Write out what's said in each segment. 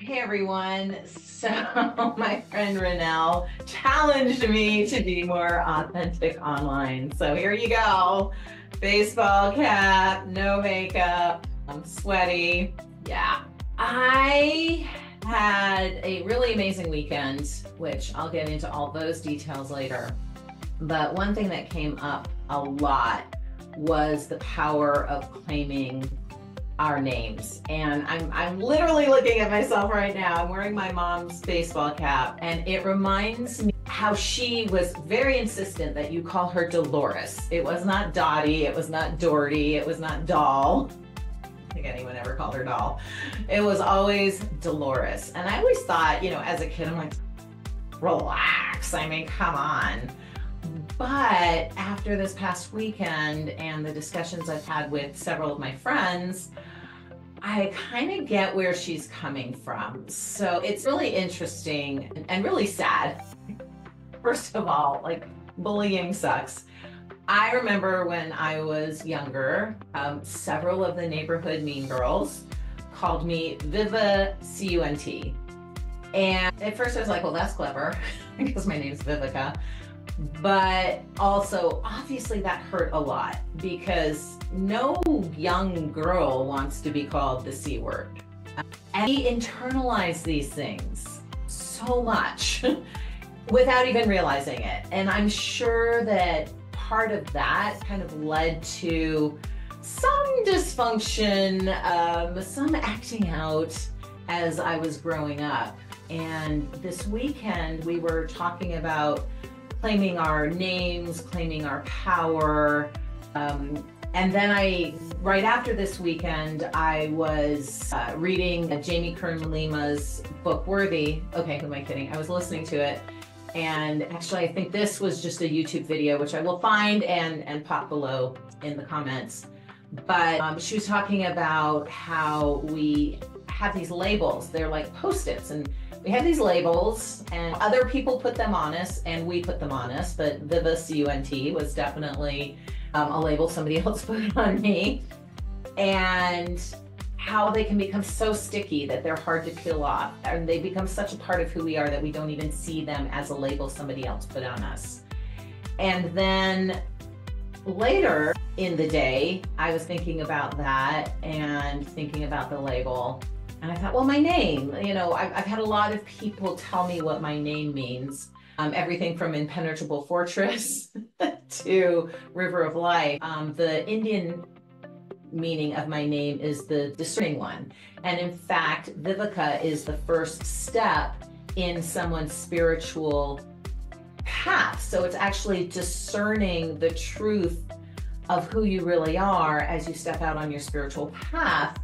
Hey everyone. So my friend Renelle challenged me to be more authentic online. So here you go. Baseball cap, no makeup, I'm sweaty. Yeah. I had a really amazing weekend, which I'll get into all those details later. But one thing that came up a lot was the power of claiming our names. And I'm literally looking at myself right now. I'm wearing my mom's baseball cap, and it reminds me how she was very insistent that you call her Dolores. It was not Dottie, it was not Doherty, it was not Doll. I don't think anyone ever called her Doll. It was always Dolores. And I always thought, as a kid, I'm like, relax, I mean, come on. But after this past weekend and the discussions I've had with several of my friends, I kind of get where she's coming from. So it's really interesting and really sad. First of all, bullying sucks. I remember when I was younger, several of the neighborhood mean girls called me Vive, C-U-N-T. And at first I was like, well, that's clever because my name's Viveka. But also, obviously that hurt a lot because no young girl wants to be called the C word. And we internalize these things so much without even realizing it. And I'm sure that part of that kind of led to some dysfunction, some acting out as I was growing up. And this weekend we were talking about claiming our names, claiming our power. And then right after this weekend, I was reading Jamie Kern Lima's book, Worthy. Okay, who am I kidding? I was listening to it. And actually, I think this was just a YouTube video, which I will find and pop below in the comments. But she was talking about how we have these labels. They're like Post-its, and we have these labels and other people put them on us and we put them on us, but Viva C-U-N-T was definitely a label somebody else put on me, and how they can become so sticky that they're hard to peel off, and they become such a part of who we are that we don't even see them as a label somebody else put on us. And then later in the day, I was thinking about that and thinking about the label. And I thought, well, my name, I've had a lot of people tell me what my name means. Everything from impenetrable fortress to river of life. The Indian meaning of my name is the discerning one. And in fact, Viveka is the first step in someone's spiritual path. So it's actually discerning the truth of who you really are as you step out on your spiritual path.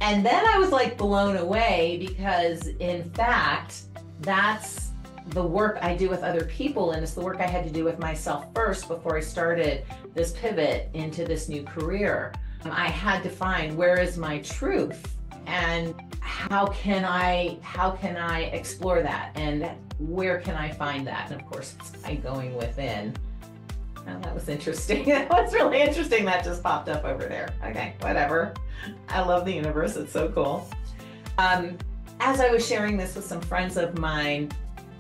And then I was blown away because in fact, that's the work I do with other people, and it's the work I had to do with myself first before I started this pivot into this new career. I had to find, where is my truth and how can I explore that, and where can I find that? And of course, it's by going within. Oh, that was interesting. That was really interesting. That just popped up over there. Okay, whatever. I love the universe. It's so cool. As I was sharing this with some friends of mine,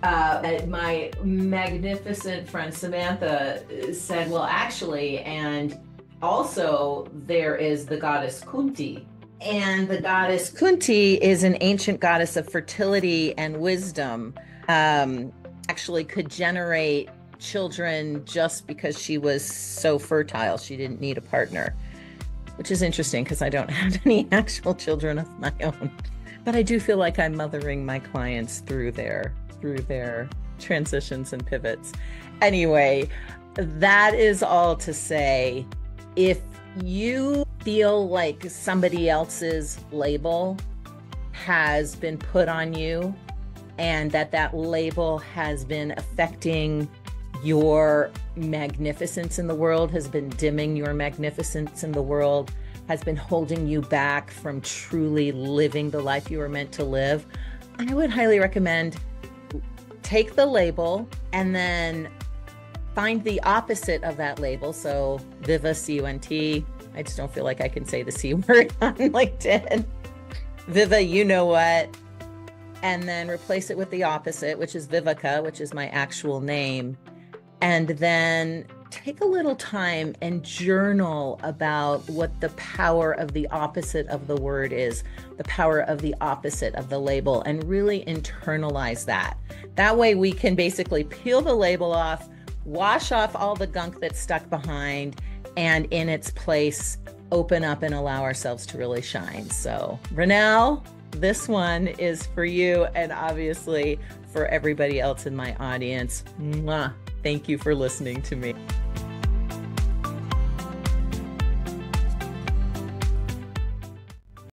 my magnificent friend Samantha said, well, actually, and also there is the goddess Kunti. And the goddess Kunti is an ancient goddess of fertility and wisdom. Actually could generate children just because she was so fertile. She didn't need a partner, which is interesting because I don't have any actual children of my own, but I do feel like I'm mothering my clients through their transitions and pivots. Anyway, that is all to say, if you feel like somebody else's label has been put on you and that label has been affecting your magnificence in the world, has been dimming your magnificence in the world, has been holding you back from truly living the life you were meant to live, I would highly recommend take the label and then find the opposite of that label. So Viva, C-U-N-T. I just don't feel like I can say the C word on LinkedIn. Viva, you know what? and then replace it with the opposite, which is Viveka, which is my actual name. And then take a little time and journal about what the power of the opposite of the word is, the power of the opposite of the label, and really internalize that. That way we can basically peel the label off, wash off all the gunk that's stuck behind, and in its place, open up and allow ourselves to really shine. So, Renelle, this one is for you, and obviously for everybody else in my audience. Mwah. Thank you for listening to me.